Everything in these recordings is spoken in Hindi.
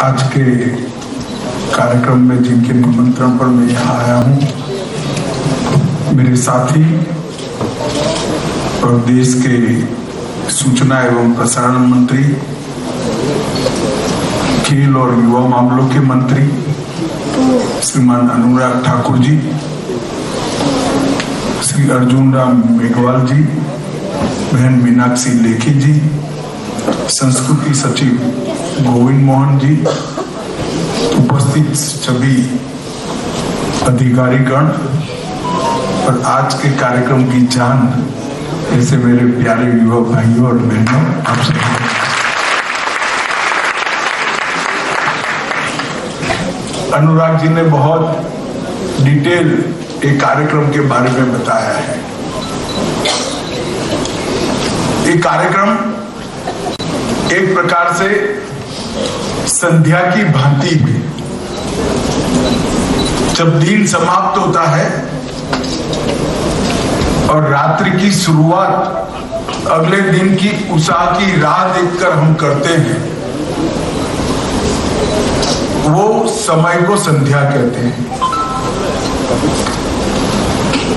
आज के कार्यक्रम में जिनके निमंत्रण पर मैं यहाँ आया हूँ, मेरे साथी और देश के सूचना एवं प्रसारण मंत्री, खेल और युवा मामलों के मंत्री श्रीमान अनुराग ठाकुर जी, श्री अर्जुन राम मेघवाल जी, बहन मीनाक्षी लेखी जी, संस्कृति सचिव गोविंद मोहन जी, उपस्थित सभी अधिकारीगण और आज के कार्यक्रम की जान ऐसे मेरे प्यारे युवा भाइयों और बहनों, आप सभी अनुराग जी ने बहुत डिटेल एक कार्यक्रम के बारे में बताया है। ये कार्यक्रम एक प्रकार से संध्या की भांति है। जब दिन समाप्त होता है और रात्रि की शुरुआत अगले दिन की उषा की राह देखकर हम करते हैं, वो समय को संध्या कहते हैं।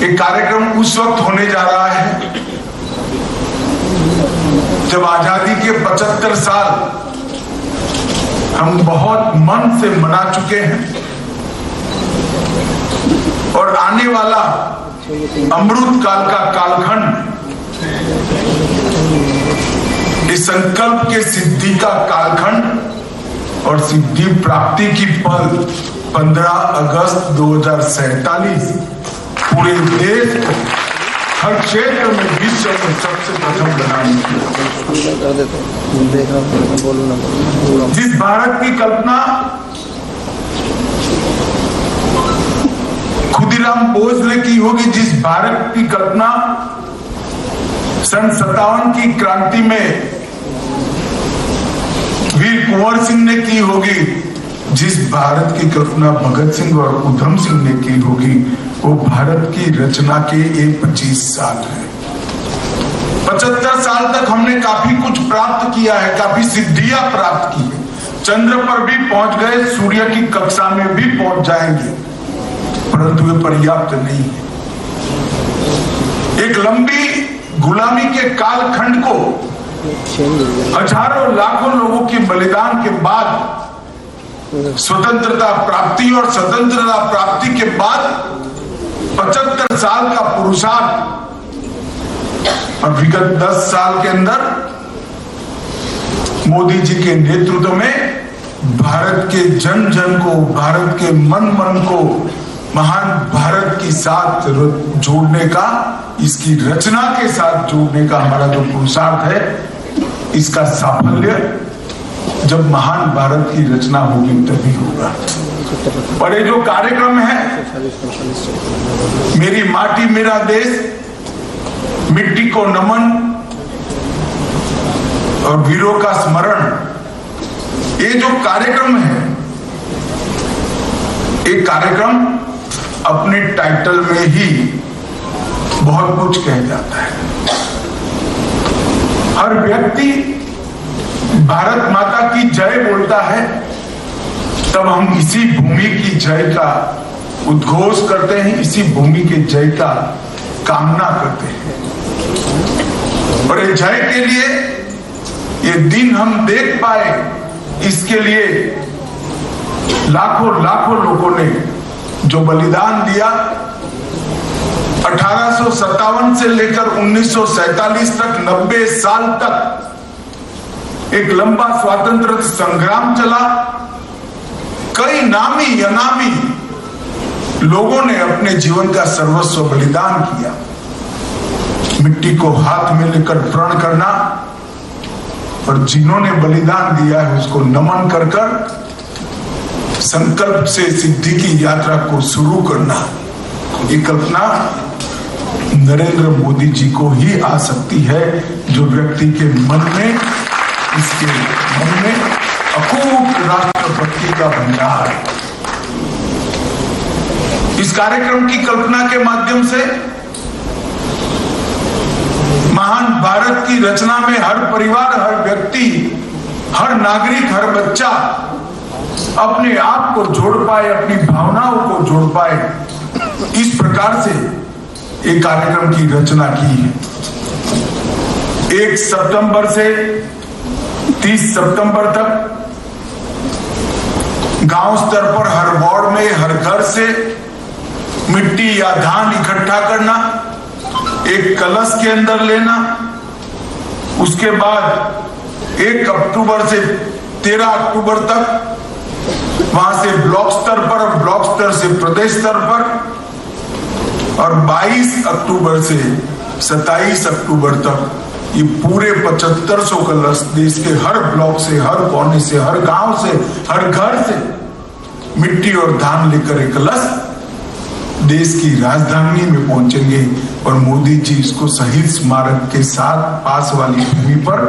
एक कार्यक्रम उस वक्त होने जा रहा है जब आजादी के 75 साल हम बहुत मन से मना चुके हैं और आने वाला अमृत काल का कालखंड इस संकल्प के सिद्धि का कालखंड और सिद्धि प्राप्ति की पल 15 अगस्त 2047 पूरे देश को हर क्षेत्र में विश्व में सबसे प्रथम बनाने जिस भारत की कल्पना खुदीराम बोस ने की होगी, जिस भारत की कल्पना सन 57 की क्रांति में वीर कुंवर सिंह ने की होगी, जिस भारत की कल्पना भगत सिंह और उधम सिंह ने की होगी, वो भारत की रचना के ये 25 साल है। 75 साल तक हमने काफी कुछ प्राप्त किया है, काफी सिद्धियां प्राप्त की है। चंद्र पर भी पहुंच गए, सूर्य की कक्षा में भी पहुंच जाएंगे, परंतु वे पर्याप्त नहीं है। एक लंबी गुलामी के कालखंड को हजारों लाखों लोगों के बलिदान के बाद स्वतंत्रता प्राप्ति और स्वतंत्रता प्राप्ति के बाद 75 साल का पुरुषार्थ और विगत 10 साल के अंदर मोदी जी के नेतृत्व में भारत के जन जन को, भारत के मन मन को महान भारत के साथ जोड़ने का, इसकी रचना के साथ जोड़ने का हमारा जो पुरुषार्थ है, इसका साफल्य जब महान भारत की रचना होगी तभी होगा। और ये जो कार्यक्रम है, मेरी माटी मेरा देश, मिट्टी को नमन और वीरों का स्मरण, ये जो कार्यक्रम है, एक कार्यक्रम अपने टाइटल में ही बहुत कुछ कह जाता है। हर व्यक्ति भारत माता की जय बोलता है, तब हम इसी भूमि की जय का उद्घोष करते हैं, इसी भूमि के जय का कामना करते हैं। और ये जय के लिए ये दिन हम देख पाए, इसके लिए लाखों लाखों लोगों ने जो बलिदान दिया, 1857 से लेकर 1947 तक 90 साल तक एक लंबा स्वातंत्र संग्राम चला। कई नामी अनामी लोगों ने अपने जीवन का सर्वस्व बलिदान किया। मिट्टी को हाथ में लेकर प्रण करना और जिन्होंने बलिदान दिया है उसको नमन कर कर संकल्प से सिद्धि की यात्रा को शुरू करना, ये कल्पना नरेंद्र मोदी जी को ही आ सकती है, जो व्यक्ति के मन में, इसके मन में अकूट राष्ट्रभक्ति का भंडार। इस कार्यक्रम की कल्पना के माध्यम से महान भारत की रचना में हर परिवार, हर व्यक्ति, हर नागरिक, हर बच्चा अपने आप को जोड़ पाए, अपनी भावनाओं को जोड़ पाए, इस प्रकार से एक कार्यक्रम की रचना की है। 1 सितंबर से 30 सितंबर तक गांव स्तर पर हर वार्ड में, हर घर से मिट्टी या धान इकट्ठा करना, एक कलश के अंदर लेना, उसके बाद 1 अक्टूबर से 13 अक्टूबर तक वहां से ब्लॉक स्तर पर और ब्लॉक स्तर से प्रदेश स्तर पर, और 22 अक्टूबर से 27 अक्टूबर तक ये पूरे 7500 कलश देश के हर ब्लॉक से, हर कोने से, हर गांव से, हर घर से मिट्टी और धान लेकर एक कलश देश की राजधानी में पहुंचेंगे और मोदी जी इसको शहीद स्मारक के साथ पास वाली भूमि पर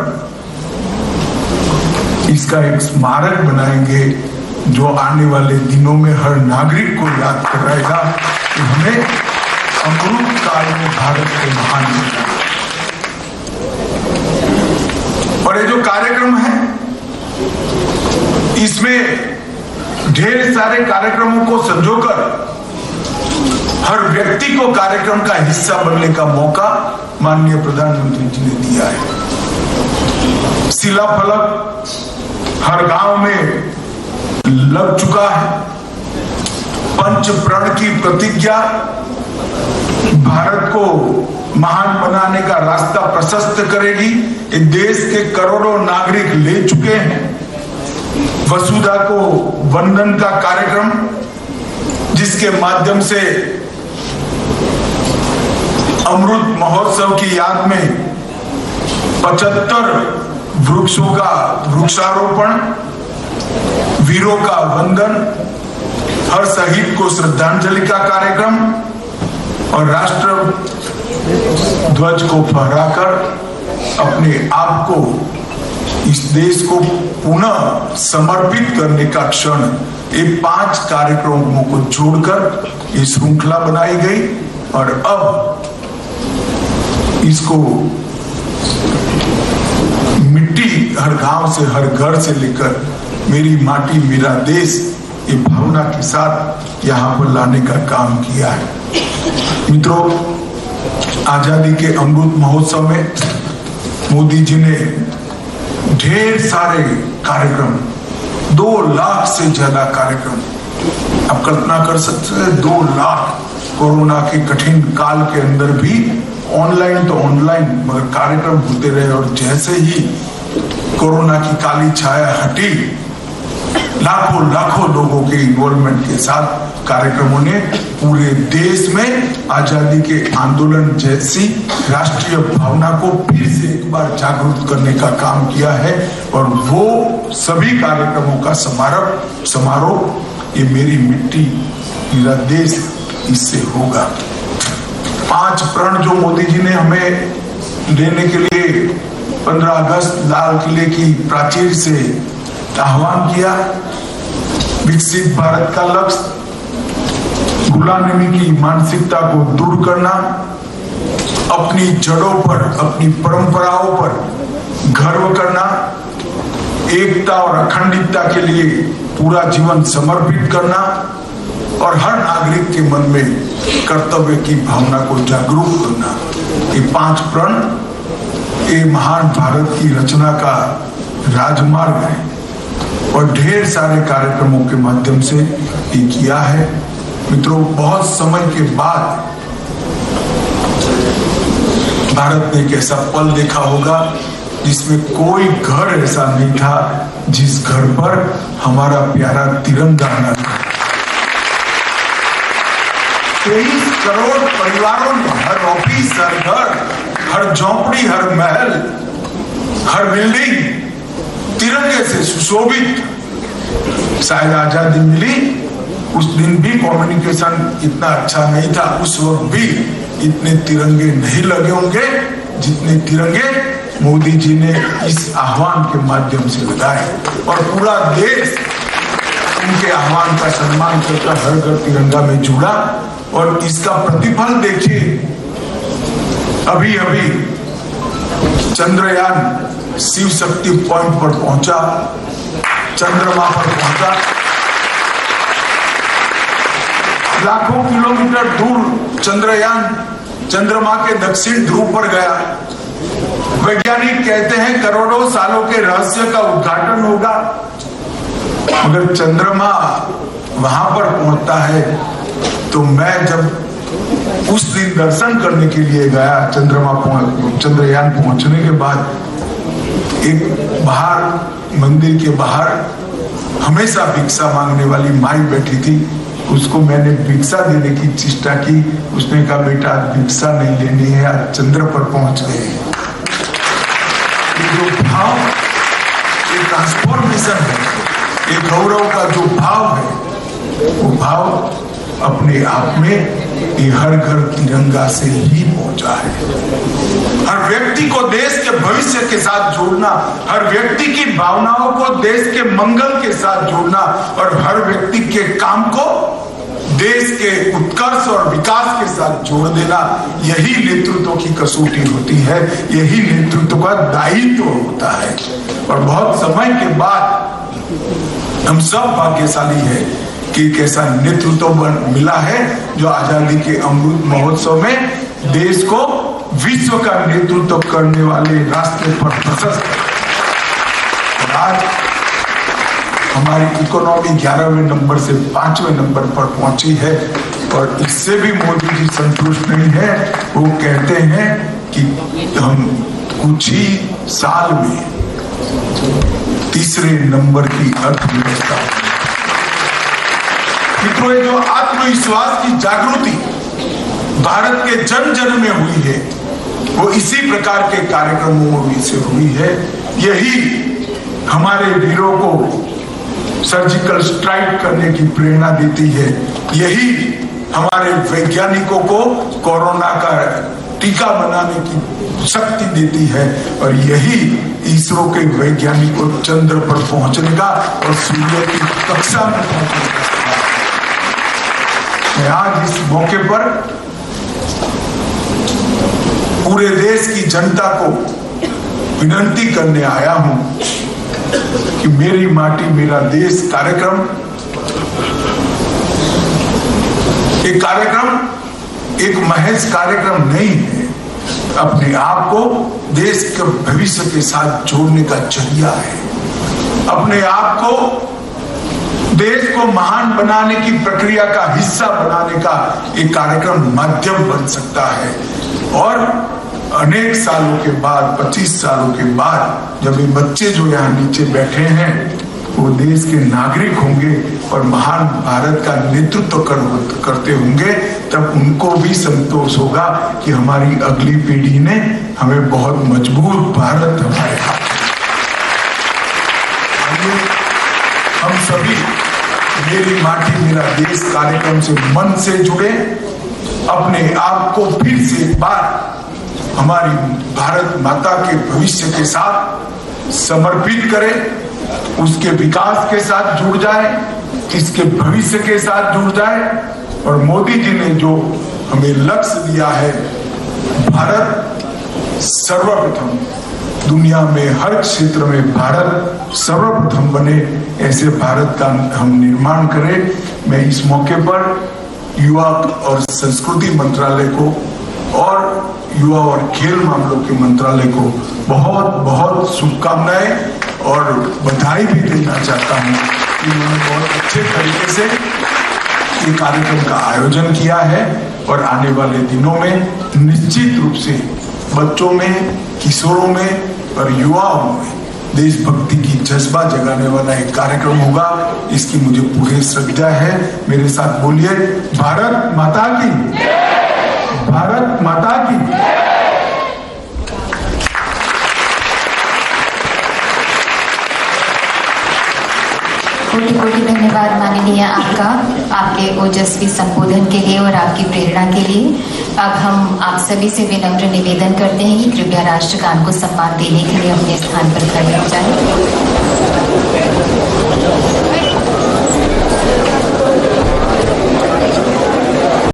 इसका एक स्मारक बनाएंगे, जो आने वाले दिनों में हर नागरिक को याद कराएगा कि हमें अमृत काल में भारत को महान बनाया। और ये जो कार्यक्रम है, इसमें ढेर सारे कार्यक्रमों को संजोकर हर व्यक्ति को कार्यक्रम का हिस्सा बनने का मौका माननीय प्रधानमंत्री जी ने दिया है। शिलाफलक हर गांव में लग चुका है। पंच प्रण की प्रतिज्ञा भारत को महान बनाने का रास्ता प्रशस्त करेगी। देश के करोड़ों नागरिक ले चुके हैं। वसुधा को वंदन का कार्यक्रम, जिसके माध्यम से अमृत महोत्सव की याद में 75 वृक्षों का वृक्षारोपण, वीरों का वंदन, हर शहीद को श्रद्धांजलि का कार्यक्रम और राष्ट्र ध्वज को फहराकर अपने आप को इस देश को पुनः समर्पित करने का क्षण, ये 5 कार्यक्रमों को जोड़कर ये श्रृंखला बनाई गई। और अब इसको मिट्टी हर गांव से, हर घर से लेकर मेरी माटी मेरा देश, ये भावना के साथ यहाँ पर लाने का काम किया है। मित्रों, आजादी के अमृत महोत्सव में मोदी जी ने ढेर सारे कार्यक्रम, 2 लाख से ज्यादा कार्यक्रम, आप कल्पना कर सकते हैं 2 लाख कोरोना के कठिन काल के अंदर भी ऑनलाइन तो ऑनलाइन, मगर कार्यक्रम होते रहे। और जैसे ही कोरोना की काली छाया हटी, लाखों लाखों लोगों के इन्वॉल्वमेंट के साथ कार्यक्रमों ने पूरे देश में आजादी के आंदोलन जैसी राष्ट्रीय भावना को फिर से एक बार जागरूक करने का काम किया है। और वो सभी कार्यक्रमों का समारोह ये मेरी मिट्टी मेरा देश, इससे होगा। 5 प्रण जो मोदी जी ने हमें लेने के लिए 15 अगस्त लाल किले की प्राचीर से आह्वान किया। विकसित भारत का लक्ष्य, गुलामी की मानसिकता को दूर करना, अपनी जड़ों पर, अपनी परंपराओं पर गर्व करना, एकता और अखंडता के लिए पूरा जीवन समर्पित करना और हर नागरिक के मन में कर्तव्य की भावना को जागरूक करना, ये 5 प्रण ये महान भारत की रचना का राजमार्ग है। और ढेर सारे कार्यक्रमों के माध्यम से ये किया है। मित्रों, बहुत समय के बाद भारत ने एक ऐसा पल देखा होगा जिसमें कोई घर ऐसा नहीं था जिस घर पर हमारा प्यारा तिरंगा न था। 23 करोड़ परिवारों ने, हर ऑफिस, हर घर, हर झोंपड़ी, हर महल, हर बिल्डिंग तिरंगे से सुशोभित। शायद आजादी मिली उस दिन भी कम्युनिकेशन इतना अच्छा नहीं था, उस वक्त भी इतने तिरंगे नहीं लगे होंगे जितने तिरंगे मोदी जी ने इस आह्वान के माध्यम से लगाए। और पूरा देश उनके आह्वान का सम्मान करता हर घर तिरंगा में जुड़ा। और इसका प्रतिफल देखिए, अभी अभी चंद्रयान शिव शक्ति पॉइंट पर पहुंचा, चंद्रमा पर पहुंचा। लाखों किलोमीटर दूर चंद्रयान चंद्रमा के दक्षिण ध्रुव पर गया। वैज्ञानिक कहते हैं करोड़ों सालों के रहस्य का उद्घाटन होगा, मगर चंद्रमा वहां पर पहुंचता है। तो मैं जब उस दिन दर्शन करने के लिए गया, चंद्रयान पहुंचने के बाद एक बाहर मंदिर के बाहर हमेशा भिक्षा मांगने वाली माई बैठी थी, उसको मैंने भिक्षा देने की चेष्टा की। उसने कहा बेटा भिक्षा नहीं लेनी है, आज चंद्र पर पहुंच गए। ये जो भाव, ये ट्रांसफॉर्मेशन है, ये गौरव का जो भाव है, वो भाव अपने आप में ये हर घर तिरंगा से ही पहुंचा है। हर व्यक्ति को देश के भविष्य के साथ जोड़ना, हर व्यक्ति की भावनाओं को देश के मंगल के साथ जोड़ना और हर व्यक्ति के काम को देश के उत्कर्ष और विकास के साथ जोड़ देना, यही नेतृत्व की कसौटी होती है, यही नेतृत्व का दायित्व होता है। और बहुत समय के बाद हम सब भाग्यशाली है कि एक ऐसा नेतृत्व मिला है जो आजादी के अमृत महोत्सव में देश को विश्व का नेतृत्व करने वाले रास्ते पर प्रशस्त। आज हमारी इकोनॉमी 11वें नंबर से 5वें नंबर पर पहुंची है और इससे भी मोदी जी संतुष्ट नहीं है। वो कहते हैं कि हम कुछ ही साल में तीसरे नंबर की अर्थव्यवस्था। मित्रों, जो आत्मविश्वास की जागृति भारत के जन जन में हुई है, वो इसी प्रकार के कार्यक्रमों से हुई है। यही हमारे वीरों को सर्जिकल स्ट्राइक करने की प्रेरणा देती है, यही हमारे वैज्ञानिकों को कोरोना का टीका बनाने की शक्ति देती है और यही इसरो के वैज्ञानिकों को चंद्र पर पहुंचने का और सूर्य की कक्षा में पहुंचने का। मैं आज इस मौके पर पूरे देश की जनता को विनती करने आया हूं कि मेरी माटी मेरा देश कार्यक्रम एक महज कार्यक्रम नहीं है, अपने आप को देश के भविष्य के साथ जोड़ने का जरिया है। अपने आप को देश को महान बनाने की प्रक्रिया का हिस्सा बनाने का एक कार्यक्रम माध्यम बन सकता है। और अनेक सालों के बाद, 25 सालों के बाद, जब ये बच्चे जो यहाँ नीचे बैठे हैं वो देश के नागरिक होंगे और महान भारत का नेतृत्व करते होंगे, तब उनको भी संतोष होगा कि हमारी अगली पीढ़ी ने हमें बहुत मजबूत भारत हमारे हाथ। हम सभी मेरी माटी मेरा देश कार्यक्रम से मन से जुड़े, अपने आप को फिर से एक बार हमारी भारत माता के भविष्य के साथ समर्पित करें, उसके विकास के साथ जुड़ जाए, इसके भविष्य के साथ जुड़ जाए। और मोदी जी ने जो हमें लक्ष्य दिया है, भारत सर्वप्रथम दुनिया में हर क्षेत्र में भारत सर्वप्रथम बने, ऐसे भारत का हम निर्माण करें। मैं इस मौके पर युवा और संस्कृति मंत्रालय को और युवा और खेल मामलों के मंत्रालय को बहुत बहुत शुभकामनाएं और बधाई भी देना चाहता हूं कि उन्होंने बहुत अच्छे तरीके से ये कार्यक्रम का आयोजन किया है और आने वाले दिनों में निश्चित रूप से बच्चों में, किशोरों में और युवाओं में देशभक्ति की जज्बा जगाने वाला एक कार्यक्रम होगा। इसकी मुझे पूरी श्रद्धा है। मेरे साथ बोलिए, भारत माता की, भारत माता की। कोटि कोटि धन्यवाद माननीय आपका, आपके ओजस्वी संबोधन के लिए और आपकी प्रेरणा के लिए। अब हम आप सभी से विनम्र निवेदन करते हैं कि कृपया राष्ट्रगान को सम्मान देने के लिए अपने स्थान पर खड़े हो जाएं।